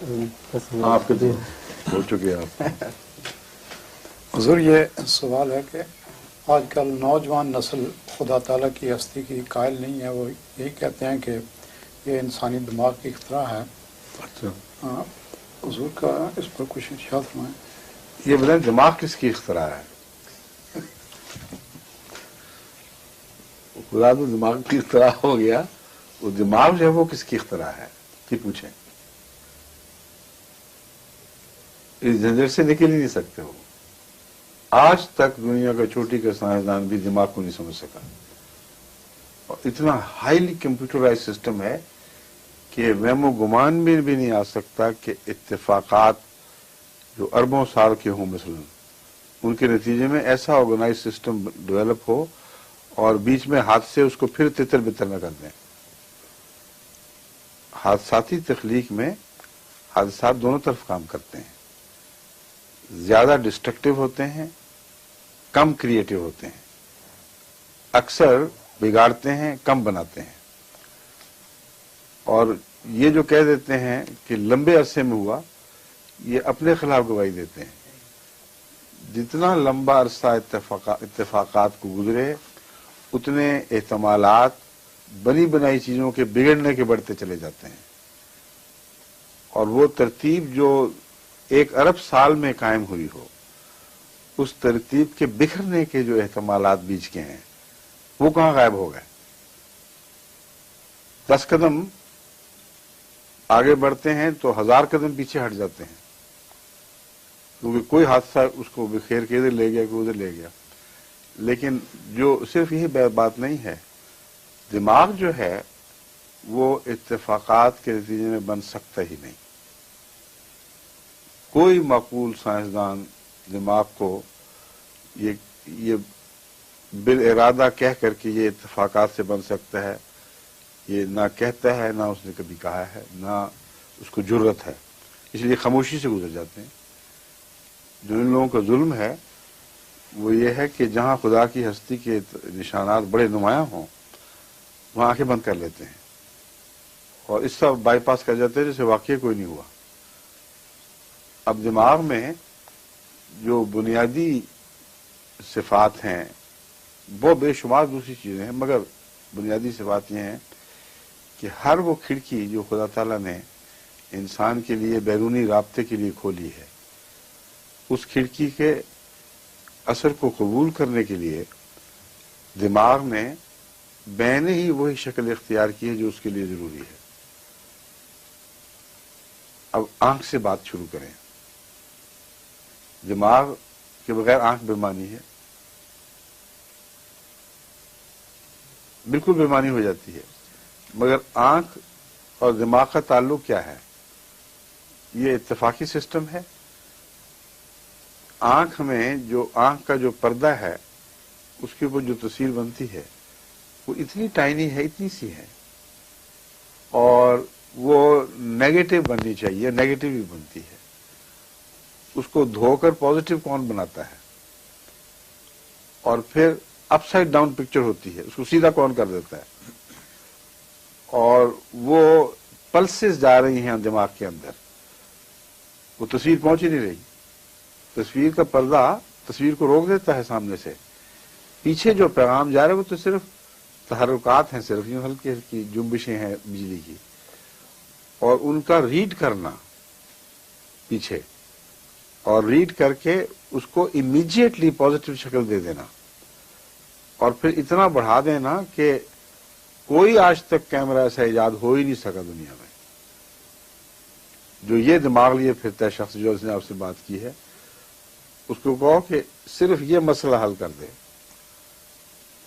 آپ کے ہو چکے آپ. حضور یہ سوال ہے کہ آج کل نوجوان نسل خدا تعالیٰ کی ہستی کی قائل نہیں ہے، وہ یہی کہتے ہیں کہ یہ انسانی دماغ کی اختراع ہے. اچھا، حضور کا اس پر کچھ ارشاد فرمائیں. یہ بتائیں دماغ کس کی اختراع ہے؟ خدا تو دماغ کی اختراع ہو گیا، وہ دماغ جو ہے وہ کس کی اختراع ہے کہ پوچھیں. اس جھنجٹ سے نکل ہی نہیں سکتے ہو. آج تک دنیا کا چھوٹی کا سائنسدان بھی دماغ کو نہیں سمجھ سکا، اور اتنا ہائیلی کمپیوٹرائز سسٹم ہے کہ وہم و گمان میں بھی نہیں آ سکتا کہ اتفاقات جو اربوں سال کے ہوں مثلا ان کے نتیجے میں ایسا آرگنائز سسٹم ڈیولپ ہو اور بیچ میں حادثے اس کو پھر تتر بتر نہ کر دیں. حادثاتی تخلیق میں حادثات دونوں طرف کام کرتے ہیں، زیادہ ڈسٹرکٹیو ہوتے ہیں، کم کریٹو ہوتے ہیں، اکثر بگاڑتے ہیں، کم بناتے ہیں. اور یہ جو کہہ دیتے ہیں کہ لمبے عرصے میں ہوا، یہ اپنے خلاف گواہی دیتے ہیں. جتنا لمبا عرصہ اتفاقات کو گزرے اتنے احتمالات بنی بنائی چیزوں کے بگڑنے کے بڑھتے چلے جاتے ہیں، اور وہ ترتیب جو 1 ارب سال میں قائم ہوئی ہو اس ترتیب کے بکھرنے کے جو احتمالات بیچ کے ہیں وہ کہاں غائب ہو گئے. 10 قدم آگے بڑھتے ہیں تو 1000 قدم پیچھے ہٹ جاتے ہیں، کیونکہ کوئی حادثہ اس کو بکھیر کے ادھر لے گیا کہ ادھر لے گیا. لیکن جو صرف یہی بات نہیں ہے، دماغ جو ہے وہ اتفاقات کے نتیجے میں بن سکتا ہی نہیں. کوئی معقول سائنسدان دماغ کو یہ بالارادہ کہہ کر کے یہ اتفاقات سے بن سکتا ہے، یہ نہ کہتا ہے، نہ اس نے کبھی کہا ہے، نہ اس کو جرأت ہے. اس لیے خاموشی سے گزر جاتے ہیں. جو ان لوگوں کا ظلم ہے وہ یہ ہے کہ جہاں خدا کی ہستی کے نشانات بڑے نمایاں ہوں وہاں آنکھیں بند کر لیتے ہیں اور اس طرح بائی پاس کر جاتے ہیں جیسے واقعی کوئی نہیں ہوا. اب دماغ میں جو بنیادی صفات ہیں وہ بے شمار دوسری چیزیں ہیں، مگر بنیادی صفات یہ ہیں کہ ہر وہ کھڑکی جو خدا تعالیٰ نے انسان کے لیے بیرونی رابطے کے لیے کھولی ہے، اس کھڑکی کے اثر کو قبول کرنے کے لیے دماغ نے بین ہی وہی شکل اختیار کی ہے جو اس کے لیے ضروری ہے. اب آنکھ سے بات شروع کریں. دماغ کے بغیر آنکھ بےمانی ہے، بالکل بےمانی ہو جاتی ہے. مگر آنکھ اور دماغ کا تعلق کیا ہے؟ یہ اتفاقی سسٹم ہے. آنکھ میں جو آنکھ کا جو پردہ ہے اس کے اوپر جو تصویر بنتی ہے وہ اتنی ٹائنی ہے، اتنی سی ہے، اور وہ نیگیٹو بننی چاہیے، نیگیٹو ہی بنتی ہے. اس کو دھو کر پازیٹو کون بناتا ہے؟ اور پھر اپ سائڈ ڈاؤن پکچر ہوتی ہے، اس کو سیدھا کون کر دیتا ہے؟ اور وہ پلسز جا رہی ہیں دماغ کے اندر، وہ تصویر پہنچ ہی نہیں رہی. تصویر کا پردہ تصویر کو روک دیتا ہے سامنے سے. پیچھے جو پیغام جا رہا ہے وہ تو صرف تحرکات ہیں، صرف یوں ہلکی ہلکی جنبشیں ہیں بجلی کی، اور ان کا ریڈ کرنا پیچھے، اور ریڈ کر کے اس کو امیڈیٹلی پازیٹو شکل دے دینا، اور پھر اتنا بڑھا دینا کہ کوئی آج تک کیمرہ ایسا ایجاد ہو ہی نہیں سکا دنیا میں. جو یہ دماغ لیے پھرتا ہے شخص جو اس نے آپ سے بات کی ہے، اس کو کہو کہ صرف یہ مسئلہ حل کر دے.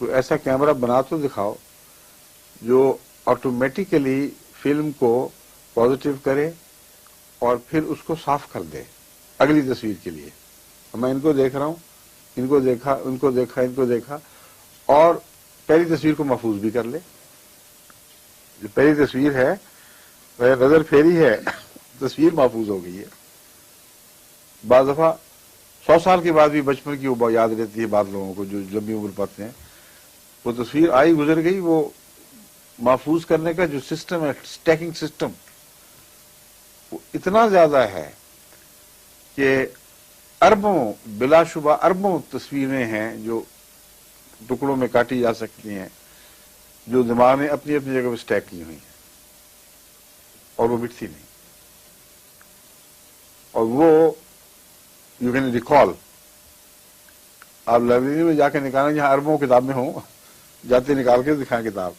کوئی ایسا کیمرہ بنا تو دکھاؤ جو آٹومیٹیکلی فلم کو پازیٹو کرے اور پھر اس کو صاف کر دے اگلی تصویر کے لیے. میں ان کو دیکھ رہا ہوں، ان کو دیکھا، ان کو دیکھا، ان کو دیکھا، اور پہلی تصویر کو محفوظ بھی کر لے. جو پہلی تصویر ہے وہ نظر پھیری ہے، تصویر محفوظ ہو گئی ہے. بعض دفعہ 100 سال کے بعد بھی بچپن کی وہ یاد رہتی ہے بعض لوگوں کو جو لمبی عمر پاتے ہیں. وہ تصویر آئی گزر گئی، وہ محفوظ کرنے کا جو سسٹم ہے، اسٹیکنگ سسٹم، وہ اتنا زیادہ ہے کہ اربوں، بلا شبہ اربوں تصویریں ہیں جو ٹکڑوں میں کاٹی جا سکتی ہیں، جو دماغ نے اپنی اپنی جگہ پہ اسٹیک کی ہوئی ہیں اور وہ مٹتی نہیں، اور وہ یو کین ریکال. آپ لائبریری میں جا کے نکالیں جہاں اربوں کتابیں ہوں، جاتے نکال کے دکھائیں کتاب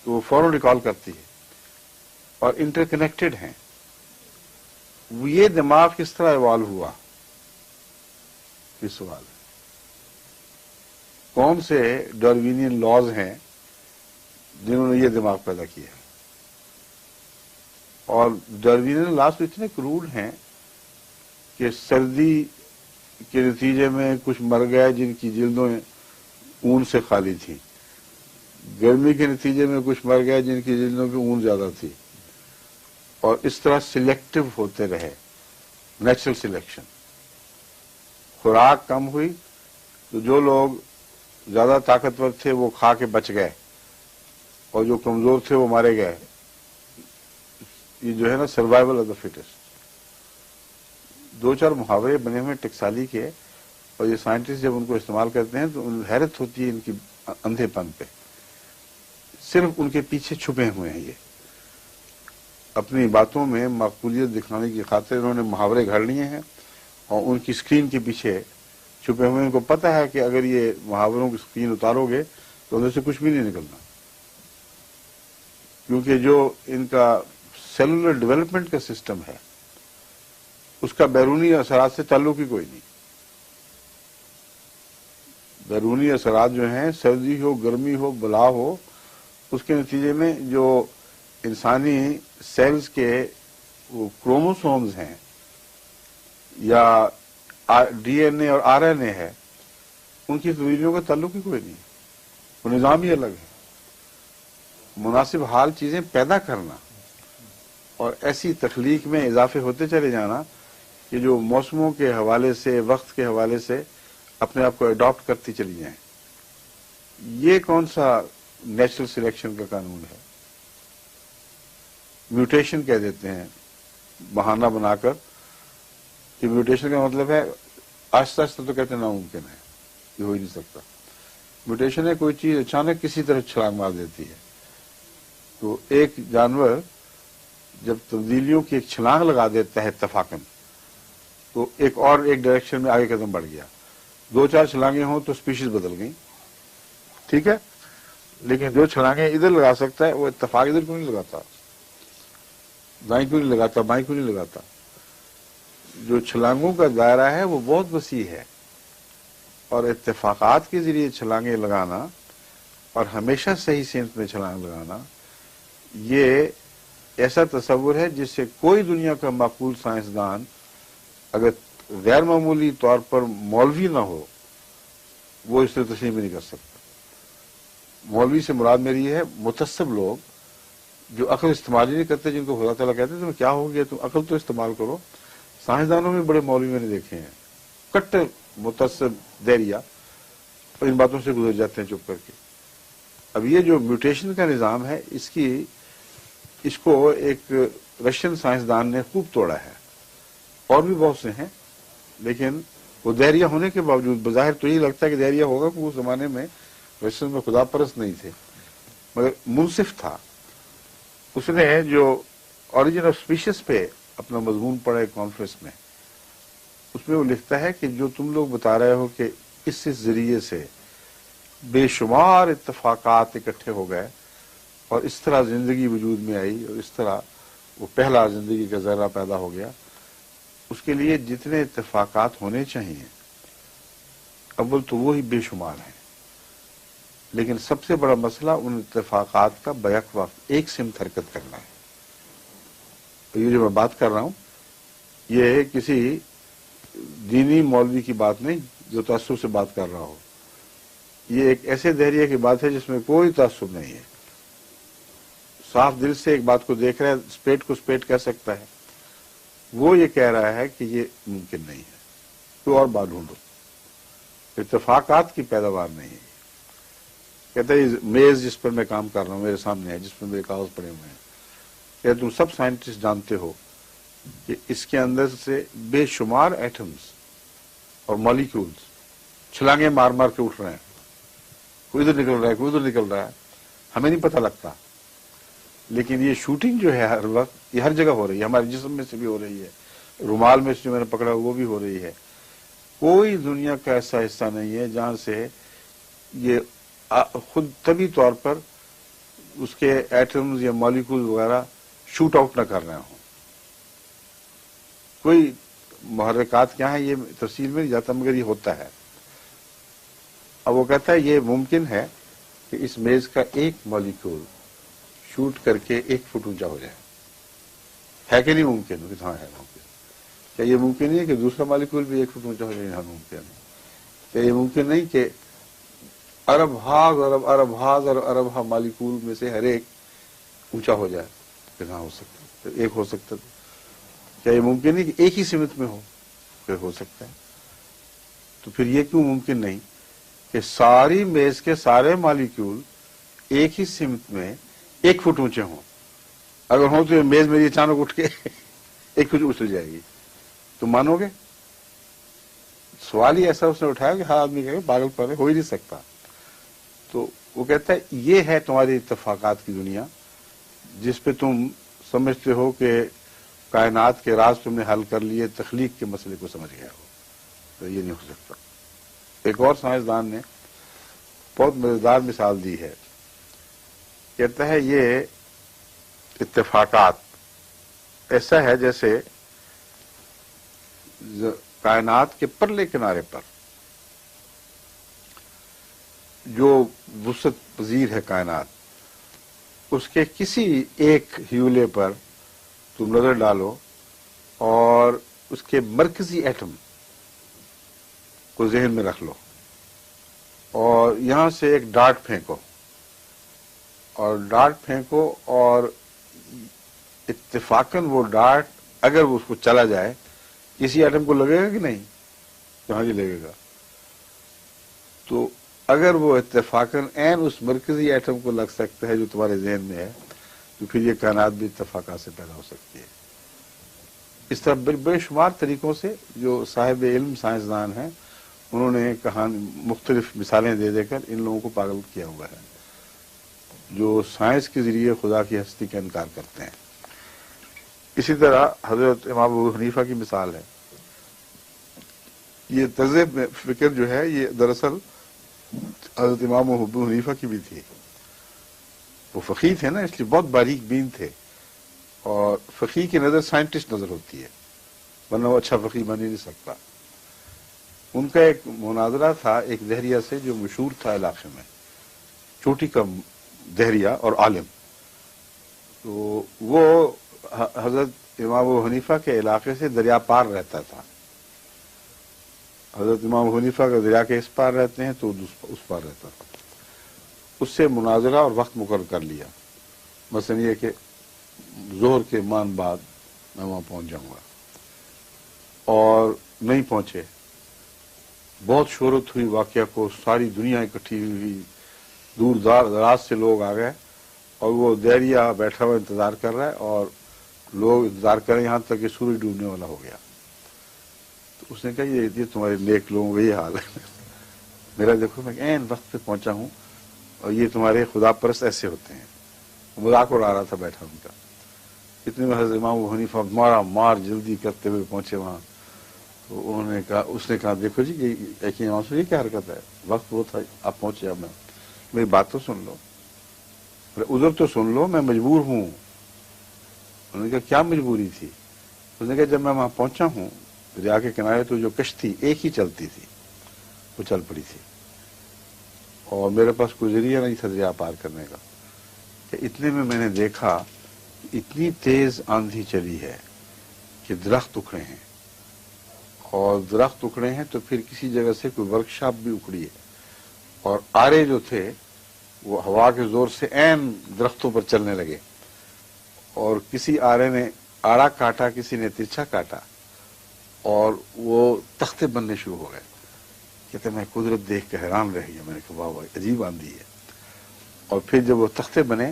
تو وہ فوراً ریکال کرتی ہے اور انٹر کنیکٹڈ ہیں. یہ دماغ کس طرح ایوالو ہوا، یہ سوال ہے. کون سے ڈاروینین لاز ہیں جنہوں نے یہ دماغ پیدا کیا ہے؟ اور ڈاروینین لاز تو اتنے کروڑ ہیں کہ سردی کے نتیجے میں کچھ مر گئے جن کی جلدوں اون سے خالی تھی، گرمی کے نتیجے میں کچھ مر گئے جن کی جلدوں کی اون زیادہ تھی، اور اس طرح سلیکٹو ہوتے رہے، نیچرل سلیکشن. خوراک کم ہوئی تو جو لوگ زیادہ طاقتور تھے وہ کھا کے بچ گئے اور جو کمزور تھے وہ مارے گئے. یہ جو ہے نا سروائیول آف دا فٹسٹ. دو چار محاورے بنے ہوئے ٹکسالی کے، اور یہ سائنٹسٹ جب ان کو استعمال کرتے ہیں تو انہیں حیرت ہوتی ہے ان کی اندھے پن پہ. صرف ان کے پیچھے چھپے ہوئے ہیں. یہ اپنی باتوں میں معقولیت دکھانے کی خاطر انہوں نے محاورے گھڑ لیے ہیں اور ان کی اسکرین کے پیچھے چھپے ہوئے. ان کو پتا ہے کہ اگر یہ محاوروں کی اسکرین اتارو گے تو اندر سے کچھ بھی نہیں نکلنا، کیونکہ جو ان کا سیلولر ڈیولپمنٹ کا سسٹم ہے اس کا بیرونی اثرات سے تعلق ہی کوئی نہیں. بیرونی اثرات جو ہیں، سردی ہو، گرمی ہو، بلا ہو، اس کے نتیجے میں جو انسانی سیلز کے وہ کروموسومز ہیں یا ڈی این اے اور آر این اے ہے، ان کی تبدیلیوں کا تعلق ہی کوئی نہیں. وہ نظام ہی الگ ہے. مناسب حال چیزیں پیدا کرنا اور ایسی تخلیق میں اضافے ہوتے چلے جانا کہ جو موسموں کے حوالے سے، وقت کے حوالے سے اپنے آپ کو اڈاپٹ کرتی چلی جائیں. یہ کون سا نیچرل سلیکشن کا قانون ہے؟ میوٹیشن کہہ دیتے ہیں بہانہ بنا کر کہ میوٹیشن کا مطلب ہے آہستہ آہستہ، تو کہتے ہیں ناممکن ہے، یہ ہو ہی نہیں سکتا. میوٹیشن ہے کوئی چیز اچانک کسی طرح چھلانگ مار دیتی ہے. تو ایک جانور جب تبدیلیوں کی ایک چھلانگ لگا دیتا ہے اتفاقاً، تو ایک ڈائریکشن میں آگے قدم بڑھ گیا. دو چار چھلانگیں ہوں تو اسپیشیز بدل گئیں، ٹھیک ہے، لیکن جو چھلانگیں ادھر لگا سکتا ہے وہ اتفاق ادھر کیوں نہیں لگاتا، دائیں کیوں نہیں لگاتا، بائیں کیوں نہیں لگاتا؟ جو چھلانگوں کا دائرہ ہے وہ بہت وسیع ہے، اور اتفاقات کے ذریعے چھلانگیں لگانا اور ہمیشہ صحیح سمت میں چھلانگ لگانا، یہ ایسا تصور ہے جس سے کوئی دنیا کا معقول سائنسدان اگر غیر معمولی طور پر مولوی نہ ہو وہ اس سے تسلیم نہیں کر سکتا. مولوی سے مراد میری ہے متعصب لوگ جو عقل استعمال ہی نہیں کرتے، جن کو خدا تعالیٰ کہتے ہیں تمہیں کیا ہو گیا، تم عقل تو استعمال کرو. سائنسدانوں میں بڑے مولوی میں نے دیکھے ہیں کٹر متعصب دہریہ، اور ان باتوں سے گزر جاتے ہیں چپ کر کے. اب یہ جو میوٹیشن کا نظام ہے، اس کو ایک رشین سائنسدان نے خوب توڑا ہے، اور بھی بہت سے ہیں، لیکن وہ دہریہ ہونے کے باوجود بظاہر تو یہ لگتا ہے کہ دہریہ ہوگا کہ اس زمانے میں رشین میں خدا پرست نہیں تھے، مگر منصف تھا. اس نے جو اوریجن آف اسپیشیز پہ اپنا مضمون پڑھا ایک کانفرنس میں، اس میں وہ لکھتا ہے کہ جو تم لوگ بتا رہے ہو کہ اس ذریعے سے بے شمار اتفاقات اکٹھے ہو گئے اور اس طرح زندگی وجود میں آئی اور اس طرح وہ پہلا زندگی کا ذرہ پیدا ہو گیا، اس کے لیے جتنے اتفاقات ہونے چاہیے اول تو وہی بے شمار ہیں، لیکن سب سے بڑا مسئلہ ان اتفاقات کا بیک وقت ایک سمت حرکت کرنا ہے. یہ جو میں بات کر رہا ہوں یہ کسی دینی مولوی کی بات نہیں جو تعصب سے بات کر رہا ہو. یہ ایک ایسے دہریے کی بات ہے جس میں کوئی تعصب نہیں ہے، صاف دل سے ایک بات کو دیکھ رہا ہے، اسپیٹ کو اسپیٹ کہہ سکتا ہے. وہ یہ کہہ رہا ہے کہ یہ ممکن نہیں ہے، تو اور بات ڈھونڈو. اتفاقات کی پیداوار نہیں ہے. کہتا ہے یہ میز جس پر میں کام کر رہا ہوں میرے سامنے ہے، جس پر میرے کاغذ پڑے ہوئے ہیں، یا تم سب سائنٹسٹ جانتے ہو کہ اس کے اندر سے بے شمار ایٹمز اور مالیکولز چھلانگیں مار مار کے اٹھ رہے ہیں، کوئی ادھر نکل رہا ہے کوئی ادھر نکل رہا ہے، ہمیں نہیں پتہ لگتا، لیکن یہ شوٹنگ جو ہے ہر وقت یہ ہر جگہ ہو رہی ہے، ہمارے جسم میں سے بھی ہو رہی ہے، رومال میں سے جو میں نے پکڑا وہ بھی ہو رہی ہے۔ کوئی دنیا کا ایسا حصہ نہیں ہے جہاں سے یہ خود طبی طور پر اس کے ایٹمز یا مالیکول وغیرہ شوٹ آؤٹ نہ کر رہے ہوں۔ کوئی محرکات کیا ہیں یہ تفصیل میں نہیں جاتا، مگر یہ ہوتا ہے۔ اب وہ کہتا ہے یہ ممکن ہے کہ اس میز کا ایک مالیکول شوٹ کر کے 1 فٹ اونچا ہو جائے، ہے کہ نہیں ممکن؟ ہاں ہے ممکن۔ کیا یہ ممکن نہیں ہے کہ دوسرا مالیکول بھی 1 فٹ اونچا ہو جائے؟ ہاں ممکن ہے۔ کیا یہ ممکن نہیں کہ ارب ہا مالیکول میں سے ہر ایک اونچا ہو جائے؟ کہ ہاں ہو سکتا ہے، ایک ہو سکتا ہے۔ کیا یہ ممکن نہیں کہ ایک ہی سمت میں ہو؟ کہ ہو سکتا ہے۔ تو پھر یہ کیوں ممکن نہیں کہ ساری میز کے سارے مالیکول ایک ہی سمت میں 1 فٹ اونچے ہوں؟ اگر ہوں تو یہ میز میری اچانک اٹھ کے 1 فٹ اچھل جائے گی، تم مانو گے؟ سوال ہی ایسا اس نے اٹھایا کہ ہر آدمی کہے پاگل پر ہو ہی نہیں سکتا۔ تو وہ کہتا ہے یہ ہے تمہاری اتفاقات کی دنیا، جس پہ تم سمجھتے ہو کہ کائنات کے راز تم نے حل کر لیے، تخلیق کے مسئلے کو سمجھ گیا ہو، تو یہ نہیں ہو سکتا۔ ایک اور سائنسدان نے بہت مزیدار مثال دی ہے، کہتا ہے یہ اتفاقات ایسا ہے جیسے کائنات کے پرلے کنارے پر جو وسعت پذیر ہے کائنات، اس کے کسی ایک ہیولے پر تم نظر ڈالو اور اس کے مرکزی ایٹم کو ذہن میں رکھ لو اور یہاں سے ایک ڈاٹ پھینکو اور اتفاقاً وہ ڈاٹ اگر وہ اس کو چلا جائے کسی ایٹم کو لگے گا کہ نہیں؟ کہاں جی لگے گا۔ تو اگر وہ اتفاقاً عین اس مرکزی ایٹم کو لگ سکتا ہے جو تمہارے ذہن میں ہے، تو پھر یہ کائنات بھی اتفاقات سے پیدا ہو سکتی ہے۔ اس طرح بے شمار طریقوں سے جو صاحب علم سائنسدان ہیں انہوں نے مختلف مثالیں دے دے کر ان لوگوں کو پاگل کیا ہوا ہے جو سائنس کے ذریعے خدا کی ہستی کا انکار کرتے ہیں۔ اسی طرح حضرت امام ابو حنیفہ کی مثال ہے۔ یہ طرز فکر جو ہے یہ دراصل حضرت امام ابو حنیفہ کی بھی تھی۔ وہ فقیہ تھے نا، اس لیے بہت باریک بین تھے، اور فقیہ کی نظر سائنٹسٹ نظر ہوتی ہے، ورنہ وہ اچھا فقیہ بن ہی نہیں سکتا۔ ان کا ایک مناظرہ تھا ایک دہریہ سے جو مشہور تھا علاقے میں، چوٹی کا دہریہ اور عالم۔ تو وہ حضرت امام ابو حنیفہ کے علاقے سے دریا پار رہتا تھا۔ حضرت امام ابو حنیفہ کا دریا کے اس پار رہتے ہیں تو اس پار رہتا تھا۔ اس سے مناظرہ اور وقت مقرر کر لیا، مثلا یہ کہ ظہر کے مان بعد میں وہاں پہنچ جاؤں گا، اور نہیں پہنچے۔ بہت شہرت ہوئی واقعہ کو، ساری دنیا اکٹھی ہوئی، دور دراز سے لوگ آ گئے، اور وہ دہریہ بیٹھا ہوا انتظار کر رہا ہے، اور لوگ انتظار کریں یہاں تک کہ سورج ڈوبنے والا ہو گیا۔ تو اس نے کہا یہ تمہارے نیک لوگوں کا یہ حال ہے، میرا دیکھو میں عین وقت پہ پہنچا ہوں، اور یہ تمہارے خدا پرست ایسے ہوتے ہیں۔ مذاق اڑا رہا تھا بیٹھا ان کا۔ اتنے میں حضرت امام ابو حنیفہ مار جلدی کرتے ہوئے پہنچے وہاں۔ تو اس نے کہا دیکھو جی یہ امام صاحب یہ کیا حرکت ہے، وقت وہ تھا آپ پہنچے، اب میں میری بات تو سن لو، ادھر تو سن لو، میں مجبور ہوں۔ انہوں نے کہا کیا مجبوری تھی؟ اس نے کہا جب میں وہاں پہنچا ہوں دریا کے کنارے تو جو کشتی ایک ہی چلتی تھی وہ چل پڑی تھی، اور میرے پاس کوئی ذریعہ نہیں تھا دریا پار کرنے کا، کہ اتنے میں نے دیکھا اتنی تیز آندھی چلی ہے کہ درخت اکھڑے ہیں، اور درخت اکھڑے ہیں تو پھر کسی جگہ سے کوئی ورکشاپ بھی اکھڑی ہے، اور آرے جو تھے وہ ہوا کے زور سے عین درختوں پر چلنے لگے، اور کسی آرے نے آڑا کاٹا، کسی نے ترچھا کاٹا، اور وہ تختے بننے شروع ہو گئے۔ کہتے میں قدرت دیکھ کے حیران رہ گیا، میں نے کہا واہ واہ عجیب آندھی ہے۔ اور پھر جب وہ تختے بنے